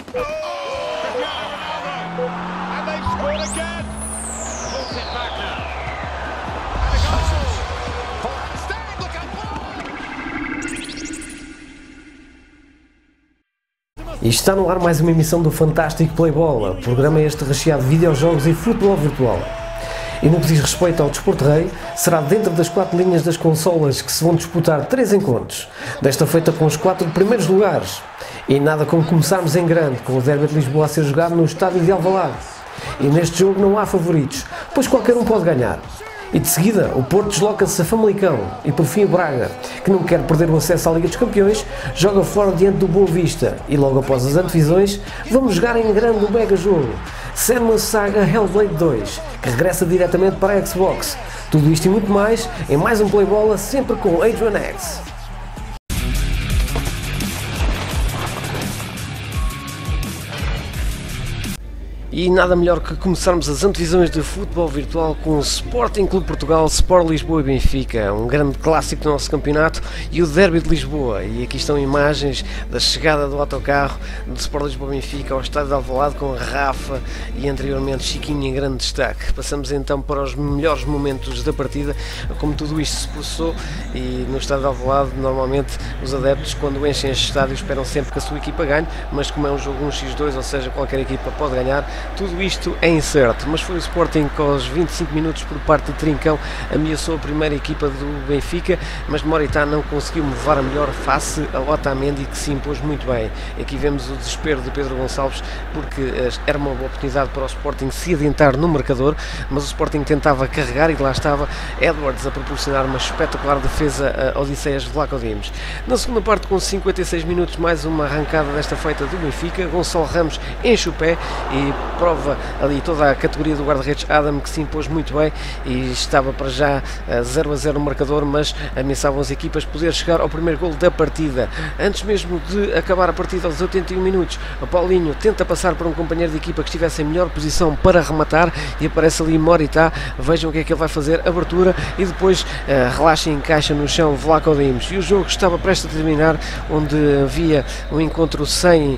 And they've scored again. Pulls it back now. And a goal. Sterling, look at E está no ar mais uma emissão do Fantástico Playbola, programa este recheado de videojogos e futebol virtual. E no que diz respeito ao Desporto Rei, será dentro das 4 linhas das consolas que se vão disputar 3 encontros, desta feita com os 4 primeiros lugares. E nada como começarmos em grande, com o Derby de Lisboa a ser jogado no estádio de Alvalade. E neste jogo não há favoritos, pois qualquer um pode ganhar. E de seguida, o Porto desloca-se a Famalicão e por fim o Braga, que não quer perder o acesso à Liga dos Campeões, joga fora diante do Boa Vista e logo após as antevisões, vamos jogar em grande o mega jogo Senua's Saga Hellblade 2, que regressa diretamente para a Xbox. Tudo isto e muito mais em mais um Playbola, sempre com Adrian X. E nada melhor que começarmos as antevisões de futebol virtual com o Sporting Clube Portugal, Sport Lisboa e Benfica, um grande clássico do nosso campeonato, e o Derby de Lisboa. E aqui estão imagens da chegada do autocarro do Sport Lisboa e Benfica ao estádio de Alvalade com Rafa e anteriormente Chiquinho em grande destaque. Passamos então para os melhores momentos da partida, como tudo isto se processou. E no estádio de Alvalade normalmente os adeptos, quando enchem este estádio, esperam sempre que a sua equipa ganhe, mas como é um jogo 1x2, ou seja, qualquer equipa pode ganhar, tudo isto é incerto. Mas foi o Sporting que aos 25 minutos por parte de Trincão ameaçou a primeira equipa do Benfica, mas Moritá não conseguiu levar a melhor face a Otamendi, que se impôs muito bem. Aqui vemos o desespero de Pedro Gonçalves, porque era uma boa oportunidade para o Sporting se adiantar no marcador, mas o Sporting tentava carregar e lá estava Edwards a proporcionar uma espetacular defesa a Odisseias Vlaco Dimos. Na segunda parte, com 56 minutos, mais uma arrancada desta feita do Benfica. Gonçalo Ramos enche o pé e prova ali toda a categoria do guarda-redes Adam, que se impôs muito bem e estava para já 0-0 no marcador, mas ameaçavam as equipas poder chegar ao primeiro golo da partida. Antes mesmo de acabar a partida, aos 81 minutos, o Paulinho tenta passar para um companheiro de equipa que estivesse em melhor posição para rematar e aparece ali Moritá. Vejam o que é que ele vai fazer, abertura, e depois relaxa e encaixa no chão Vlaco Dimos. E o jogo estava prestes a terminar, onde havia um encontro sem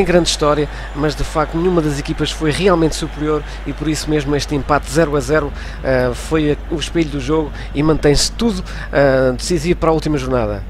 grande história, mas de facto nenhuma das equipas foi realmente superior e por isso mesmo este empate 0-0 foi o espelho do jogo e mantém-se tudo decisivo para a última jornada.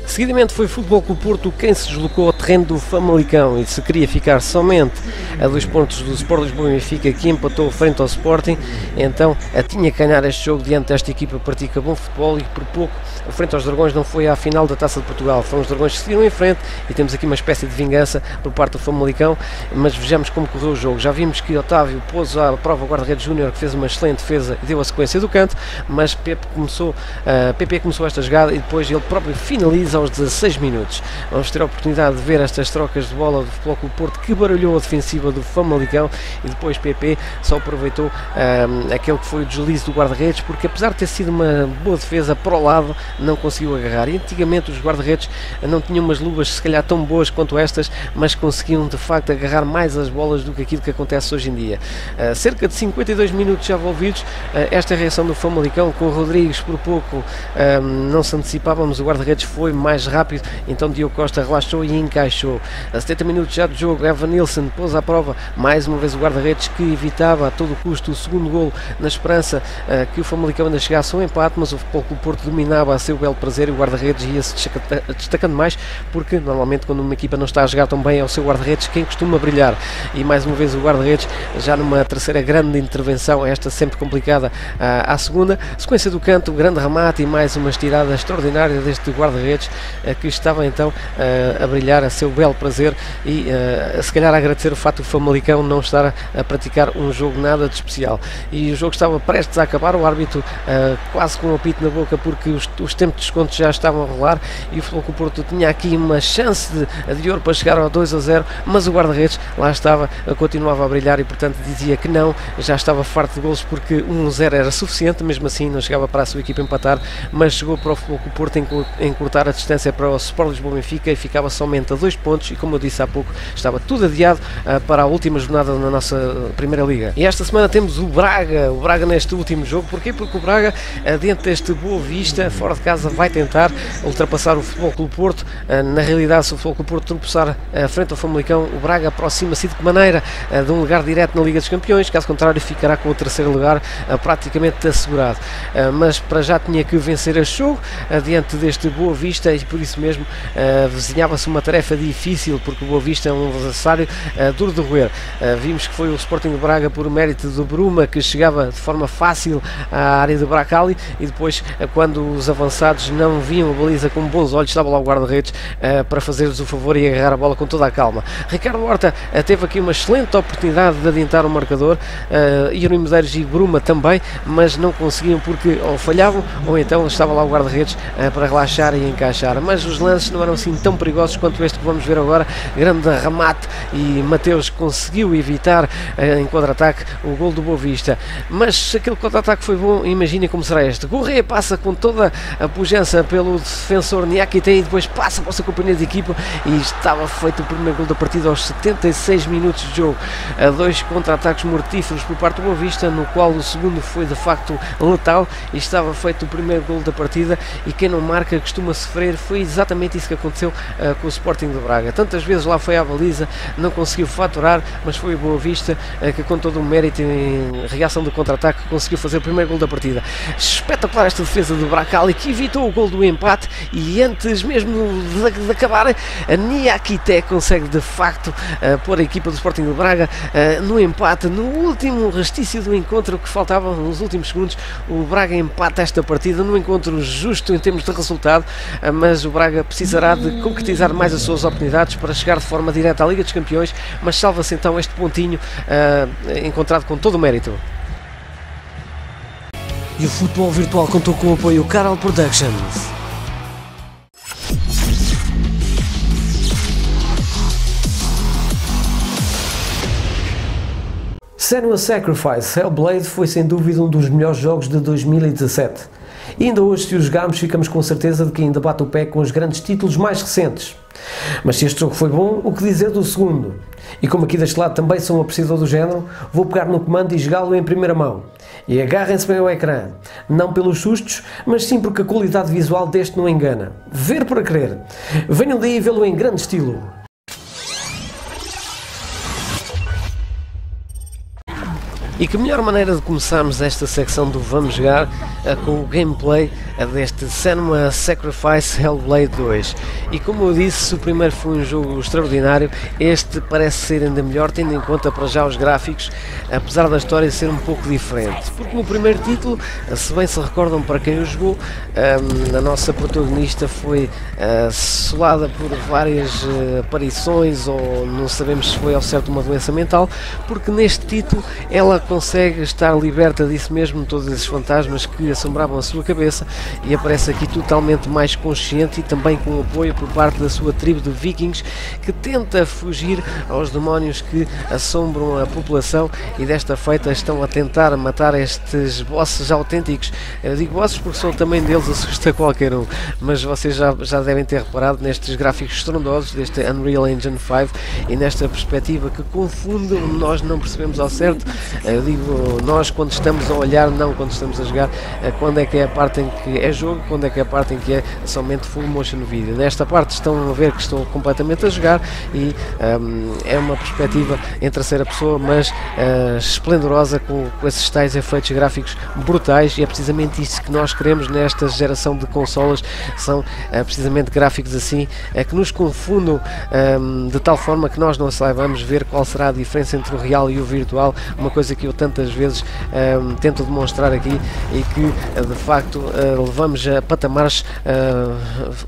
Seguidamente foi o Futebol Clube Porto quem se deslocou ao terreno do Famalicão e se queria ficar somente a 2 pontos do Sport Lisboa e Benfica, que empatou frente ao Sporting, então tinha que ganhar este jogo diante desta equipa que pratica bom futebol e por pouco, frente aos Dragões, não foi à final da Taça de Portugal. Foram os Dragões que seguiram em frente e temos aqui uma espécie de vingança por parte do Famalicão, mas vejamos como correu o jogo. Já vimos que Otávio pôs à prova o guarda-redes Júnior, que fez uma excelente defesa e deu a sequência do canto, mas PP começou esta jogada e depois ele próprio finaliza aos 16 minutos. Vamos ter a oportunidade de ver estas trocas de bola do Futebol Clube Porto, que baralhou a defensiva do Famalicão, e depois PP só aproveitou aquele que foi o deslize do guarda-redes, porque apesar de ter sido uma boa defesa para o lado, não conseguiu agarrar. E antigamente os guarda-redes não tinham umas luvas se calhar tão boas quanto estas, mas conseguiam de facto agarrar mais as bolas do que aquilo que acontece hoje em dia. Cerca de 52 minutos já envolvidos, esta reação do Famalicão, com o Rodrigues por pouco não se antecipávamos, o guarda-redes foi mais rápido, então Diogo Costa relaxou e encaixou. A 70 minutos já de jogo, Evan Nilsson pôs à prova mais uma vez o guarda-redes, que evitava a todo custo o segundo golo, na esperança que o Famalicão ainda chegasse ao empate, mas o Futebol Clube Porto dominava a seu belo prazer e o guarda-redes ia-se destacando mais, porque normalmente quando uma equipa não está a jogar tão bem é o seu guarda-redes quem costuma brilhar, e mais uma vez o guarda-redes já numa terceira grande intervenção, esta sempre complicada, à segunda, sequência do canto, grande remate e mais uma estirada extraordinária deste guarda-redes, que estava então a brilhar a seu belo prazer e se calhar a agradecer o facto do Famalicão não estar a praticar um jogo nada de especial. E o jogo estava prestes a acabar, o árbitro quase com o apito na boca, porque os tempos de desconto já estavam a rolar e o Futebol Clube Porto tinha aqui uma chance de ouro para chegar ao 2-0, mas o guarda-redes lá estava, continuava a brilhar e portanto dizia que não, já estava farto de golos, porque 1-0 era suficiente, mesmo assim não chegava para a sua equipa empatar, mas chegou para o Futebol Clube Porto encurtar a distância para o Sport Lisboa Benfica e ficava somente a 2 pontos e, como eu disse há pouco, estava tudo adiado para a última jornada na nossa Primeira Liga. E esta semana temos o Braga neste último jogo. Porquê? Porque o Braga, dentro deste Boa Vista, fora de casa, vai tentar ultrapassar o Futebol Clube Porto. Na realidade, se o Futebol Clube Porto tropeçar frente ao Famalicão, o Braga aproxima-se de que maneira de um lugar direto na Liga dos Campeões, caso contrário ficará com o terceiro lugar praticamente assegurado. Mas para já tinha que vencer este jogo diante deste Boa Vista e por isso mesmo desenhava-se uma tarefa difícil, porque o Boa Vista é um adversário duro de roer. Vimos que foi o Sporting de Braga por mérito do Bruma que chegava de forma fácil à área do Bracali e depois, quando os avançados não viam a baliza com bons olhos, estava lá o guarda-redes para fazer-lhes o favor e agarrar a bola com toda a calma. Ricardo Horta teve aqui uma excelente oportunidade de adiantar o marcador, Iron Medeiros e Bruma também, mas não conseguiam porque ou falhavam ou então estava lá o guarda-redes para relaxar e encaixar. Mas os lances não eram assim tão perigosos quanto este que vamos ver agora. Grande remate e Mateus conseguiu evitar em contra-ataque o gol do Boa Vista. Mas se aquele contra-ataque foi bom, imaginem como será este. Correia passa com toda a pujança pelo defensor Niakite e depois passa para o seu companheiro de equipa e estava feito o primeiro gol da partida aos 76 minutos de jogo. Dois contra-ataques mortíferos por parte do Boa Vista, no qual o segundo foi de facto letal e estava feito o primeiro gol da partida, e quem não marca costuma sofrer. Foi exatamente isso que aconteceu com o Sporting de Braga. Tantas vezes lá foi à baliza, não conseguiu faturar, mas foi o Boa Vista que com todo o mérito em reação do contra-ataque conseguiu fazer o primeiro gol da partida. Espetacular esta defesa do Bracali, que evitou o gol do empate, e antes mesmo de acabar, a Niakite consegue de facto pôr a equipa do Sporting de Braga no empate, no último restício do encontro que faltava nos últimos segundos. O Braga empata esta partida num encontro justo em termos de resultado, mas o Braga precisará de concretizar mais as suas oportunidades para chegar de forma direta à Liga dos Campeões, mas salva-se então este pontinho encontrado com todo o mérito. E o futebol virtual contou com o apoio Carol Productions. Senua Sacrifice Hellblade foi sem dúvida um dos melhores jogos de 2017. E ainda hoje, se o jogarmos, ficamos com certeza de que ainda bate o pé com os grandes títulos mais recentes. Mas se este jogo foi bom, o que dizer do segundo? E como aqui deste lado também sou um apreciador do género, vou pegar no comando e jogá-lo em primeira mão. E agarrem-se bem ao ecrã, não pelos sustos, mas sim porque a qualidade visual deste não engana. Ver para crer. Venham daí vê-lo em grande estilo. E que melhor maneira de começarmos esta secção do Vamos Jogar com o gameplay deste Senua Sacrifice Hellblade 2. E como eu disse, o primeiro foi um jogo extraordinário, este parece ser ainda melhor, tendo em conta para já os gráficos, apesar da história ser um pouco diferente. Porque no primeiro título, se bem se recordam para quem o jogou, a nossa protagonista foi assolada por várias aparições, ou não sabemos se foi ao certo uma doença mental, porque neste título ela consegue estar liberta disso mesmo, todos esses fantasmas que assombravam a sua cabeça, e aparece aqui totalmente mais consciente e também com apoio por parte da sua tribo de vikings, que tenta fugir aos demónios que assombram a população, e desta feita estão a tentar matar estes bosses autênticos. Eu digo bosses porque são também deles, assusta qualquer um, mas vocês já devem ter reparado nestes gráficos estrondosos deste Unreal Engine 5 e nesta perspectiva que confunde, nós não percebemos ao certo. Eu digo nós quando estamos a olhar, não quando estamos a jogar, quando é que é a parte em que é jogo, quando é que é a parte em que é somente full motion video. Nesta parte estão a ver que estou completamente a jogar e é uma perspectiva em terceira pessoa, mas esplendorosa, com esses tais efeitos gráficos brutais, e é precisamente isso que nós queremos nesta geração de consolas, são precisamente gráficos assim que nos confundam de tal forma que nós não saibamos ver qual será a diferença entre o real e o virtual, uma coisa que eu tantas vezes tento demonstrar aqui e que de facto levamos a patamares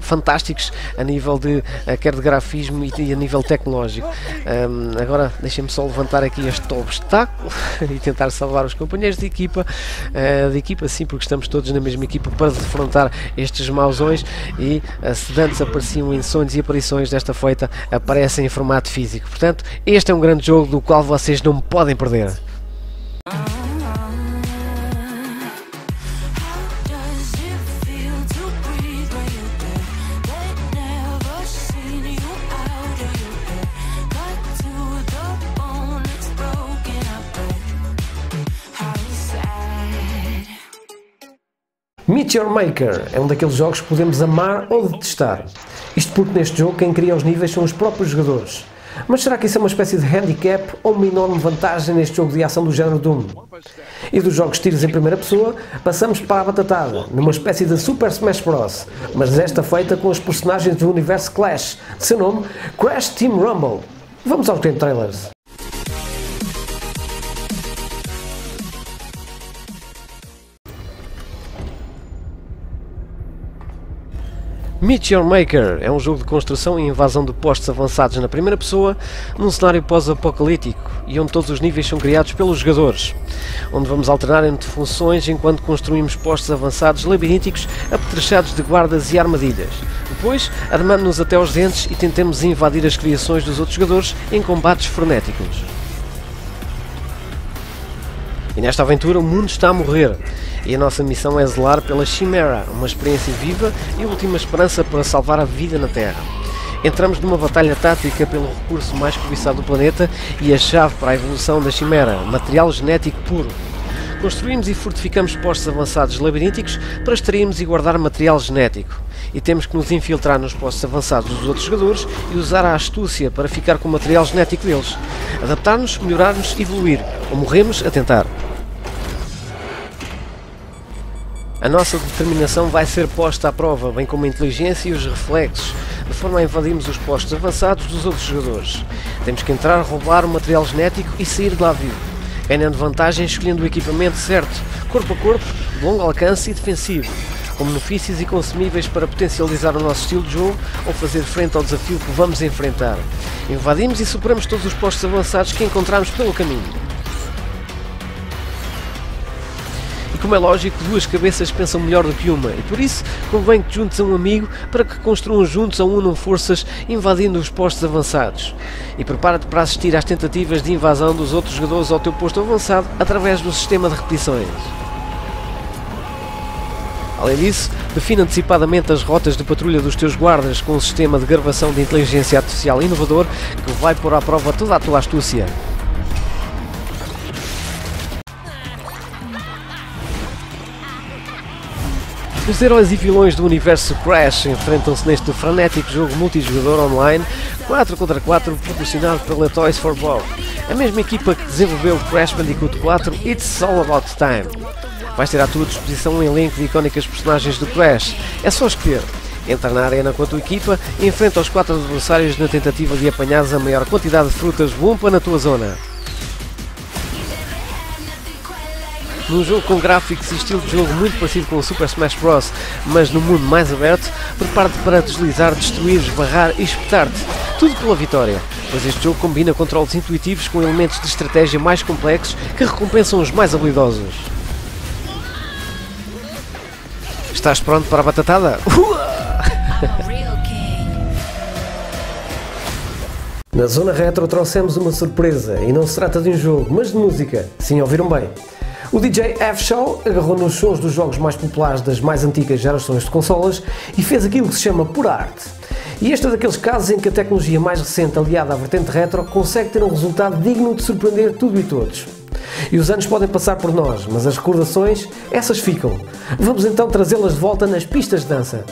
fantásticos a nível de quer de grafismo e a nível tecnológico. Agora deixem-me só levantar aqui este obstáculo e tentar salvar os companheiros de equipa, sim, porque estamos todos na mesma equipa para defrontar estes mauzões, e se antes apareciam em sonhos e aparições, desta feita aparecem em formato físico. Portanto, este é um grande jogo do qual vocês não podem perder. Meet Your Maker é um daqueles jogos que podemos amar ou detestar. Isto porque neste jogo quem cria os níveis são os próprios jogadores. Mas será que isso é uma espécie de handicap ou uma enorme vantagem neste jogo de ação do género Doom? E dos jogos tiros em primeira pessoa, passamos para a batatada, numa espécie de Super Smash Bros, mas desta feita com os personagens do universo Clash, de seu nome Crash Team Rumble. Vamos aos game trailers. Meet Your Maker é um jogo de construção e invasão de postos avançados na primeira pessoa, num cenário pós-apocalíptico e onde todos os níveis são criados pelos jogadores, onde vamos alternar entre funções enquanto construímos postos avançados labirínticos apetrechados de guardas e armadilhas. Depois, armando-nos até aos dentes e tentemos invadir as criações dos outros jogadores em combates frenéticos. E nesta aventura o mundo está a morrer, e a nossa missão é zelar pela Chimera, uma experiência viva e última esperança para salvar a vida na Terra. Entramos numa batalha tática pelo recurso mais cobiçado do planeta e a chave para a evolução da Chimera, material genético puro. Construímos e fortificamos postos avançados labirínticos para extrairmos e guardar material genético. E temos que nos infiltrar nos postos avançados dos outros jogadores e usar a astúcia para ficar com o material genético deles. Adaptar-nos, melhorar-nos, evoluir, ou morremos a tentar. A nossa determinação vai ser posta à prova, bem como a inteligência e os reflexos, de forma a invadirmos os postos avançados dos outros jogadores. Temos que entrar, roubar o material genético e sair de lá vivo, ganhando vantagem escolhendo o equipamento certo, corpo a corpo, de longo alcance e defensivo, com benefícios e consumíveis para potencializar o nosso estilo de jogo ou fazer frente ao desafio que vamos enfrentar. Invadimos e superamos todos os postos avançados que encontramos pelo caminho. E como é lógico, duas cabeças pensam melhor do que uma, e por isso convém que juntes a um amigo para que construam juntos ou unam forças invadindo os postos avançados. E prepara-te para assistir às tentativas de invasão dos outros jogadores ao teu posto avançado através do sistema de repetições. Além disso, define antecipadamente as rotas de patrulha dos teus guardas com um sistema de gravação de inteligência artificial inovador que vai pôr à prova toda a tua astúcia. Os heróis e vilões do universo Crash enfrentam-se neste frenético jogo multijogador online 4 contra 4 proporcionado pela Toys for Bob, a mesma equipa que desenvolveu Crash Bandicoot 4 It's All About Time. Vais ter à tua disposição um elenco de icónicas personagens do Crash, é só escolher. Entra na arena com a tua equipa e enfrenta os 4 adversários na tentativa de apanhares a maior quantidade de frutas Wumpa na tua zona. Num jogo com gráficos e estilo de jogo muito parecido com o Super Smash Bros, mas num mundo mais aberto, prepara-te para deslizar, destruir, esbarrar e espetar-te, tudo pela vitória, pois este jogo combina controles intuitivos com elementos de estratégia mais complexos que recompensam os mais habilidosos. Estás pronto para a batatada? Na Zona Retro trouxemos uma surpresa, e não se trata de um jogo, mas de música. Sim, ouviram bem. O DJ F-Show agarrou nos sons dos jogos mais populares das mais antigas gerações de consolas e fez aquilo que se chama pura arte. E este é daqueles casos em que a tecnologia mais recente aliada à vertente retro consegue ter um resultado digno de surpreender tudo e todos. E os anos podem passar por nós, mas as recordações, essas ficam. Vamos então trazê-las de volta nas pistas de dança.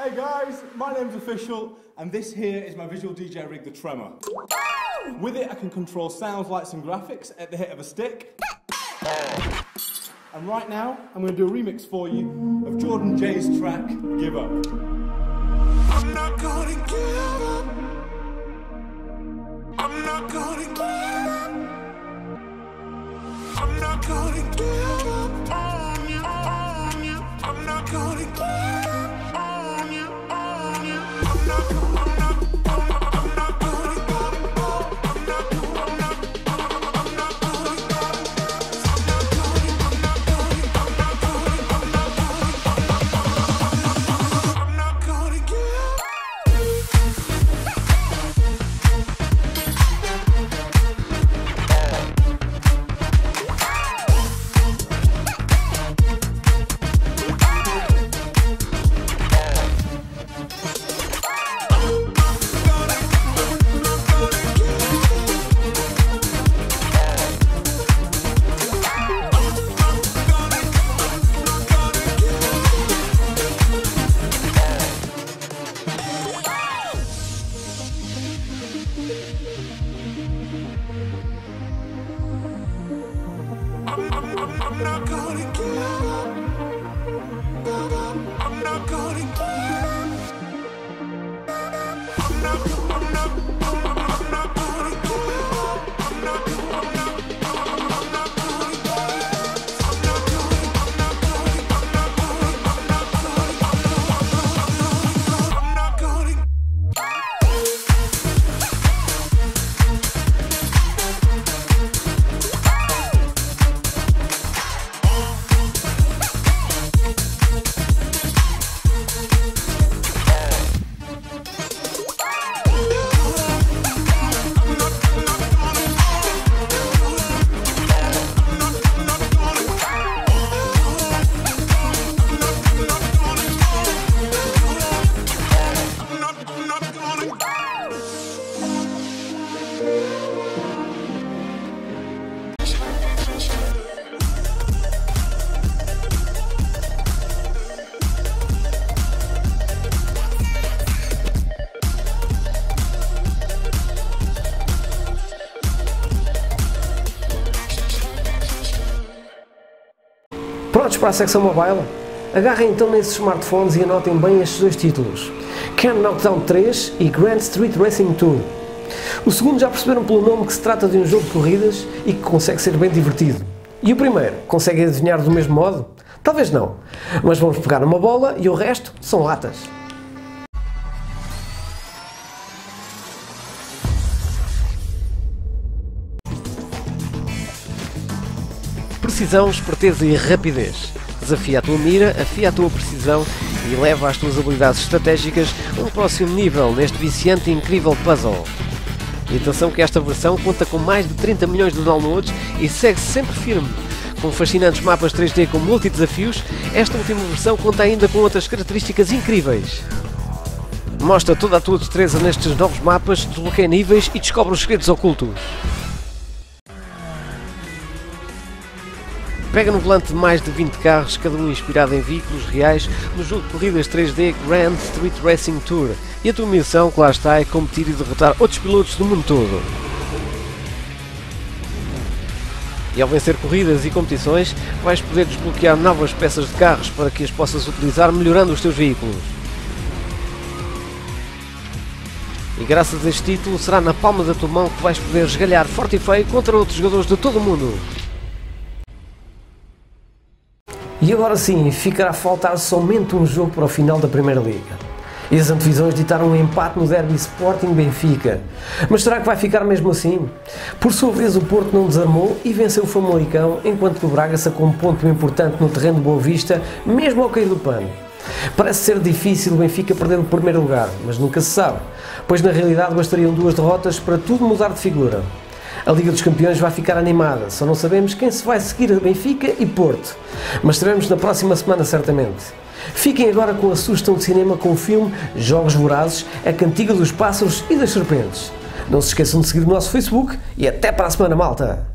Hey guys, my name's Official, and this here is my visual DJ rig, the Tremor. With it I can control sounds, lights and graphics at the hit of a stick. And right now, I'm going to do a remix for you of Jordan J's track, Give Up. I'm not gonna give up. I'm not gonna give up. I'm not gonna give up on you, on you. I'm not gonna give up on you, on you. I'm not gonna Prontos para a secção mobile? Agarrem então nesses smartphones e anotem bem estes dois títulos: Can Knockdown 3 e Grand Street Racing Tour. O segundo já perceberam pelo nome que se trata de um jogo de corridas e que consegue ser bem divertido. E o primeiro, conseguem adivinhar do mesmo modo? Talvez não, mas vamos pegar uma bola e o resto são latas. Precisão, esperteza e rapidez. Desafia a tua mira, afia a tua precisão e leva as tuas habilidades estratégicas a um próximo nível neste viciante e incrível puzzle. E atenção que esta versão conta com mais de 30 milhões de downloads e segue sempre firme. Com fascinantes mapas 3D com multi-desafios, esta última versão conta ainda com outras características incríveis. Mostra toda a tua destreza nestes novos mapas, desbloqueia níveis e descobre os segredos ocultos. Pega no volante de mais de 20 carros, cada um inspirado em veículos reais, no jogo de corridas 3D Grand Street Racing Tour. E a tua missão, que lá está, é competir e derrotar outros pilotos do mundo todo. E ao vencer corridas e competições, vais poder desbloquear novas peças de carros para que as possas utilizar melhorando os teus veículos. E graças a este título, será na palma da tua mão que vais poder esgalhar forte e feio contra outros jogadores de todo o mundo. E agora sim, ficará a faltar somente um jogo para o final da Primeira Liga. E as antevisões ditaram um empate no derby Sporting-Benfica. Mas será que vai ficar mesmo assim? Por sua vez, o Porto não desarmou e venceu o Famalicão, enquanto que o Braga sacou um ponto importante no terreno de Boa Vista, mesmo ao cair do pano. Parece ser difícil o Benfica perder o primeiro lugar, mas nunca se sabe, pois na realidade bastariam 2 derrotas para tudo mudar de figura. A Liga dos Campeões vai ficar animada, só não sabemos quem se vai seguir a Benfica e Porto. Mas teremos na próxima semana certamente. Fiquem agora com a sugestão de cinema com o filme Jogos Vorazes, A Cantiga dos Pássaros e das Serpentes. Não se esqueçam de seguir o nosso Facebook e até para a semana, malta!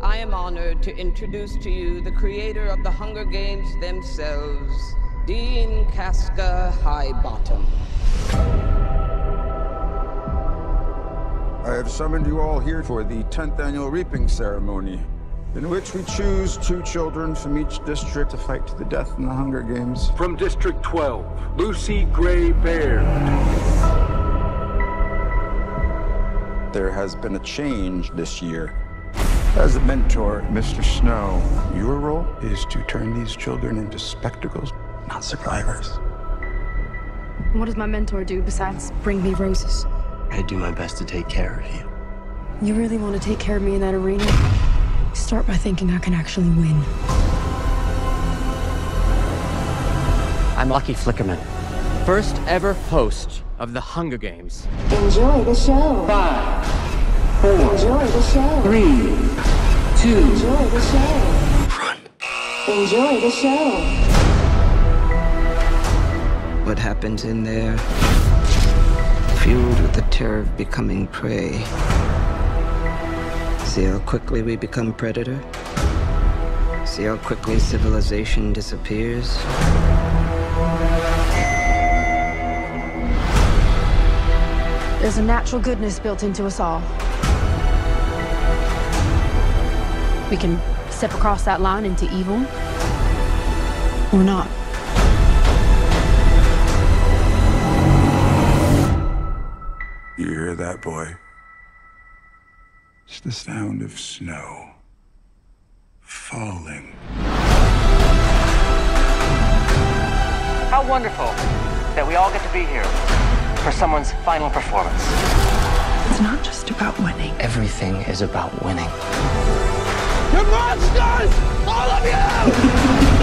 I am honored to introduce to you the creator of the Hunger Games themselves, Dean Casca Highbottom. I have summoned you all here for the 10th annual reaping ceremony, in which we choose 2 children from each district to fight to the death in the Hunger Games. From District 12, Lucy Gray Baird. There has been a change this year. As a mentor, Mr. Snow, your role is to turn these children into spectacles, not survivors. What does my mentor do besides bring me roses? I do my best to take care of you. You really want to take care of me in that arena? Start by thinking I can actually win. I'm Lucky Flickerman, first ever host of the Hunger Games. Enjoy the show. 5, 4, Enjoy the show. 3, 2, Enjoy the show. run. Enjoy the show. What happens in there, fueled with the terror of becoming prey. See how quickly we become predator? See how quickly civilization disappears? There's a natural goodness built into us all. We can step across that line into evil, or not. You hear that, boy? It's the sound of snow falling. How wonderful that we all get to be here for someone's final performance. It's not just about winning. Everything is about winning. You're monsters! All of you!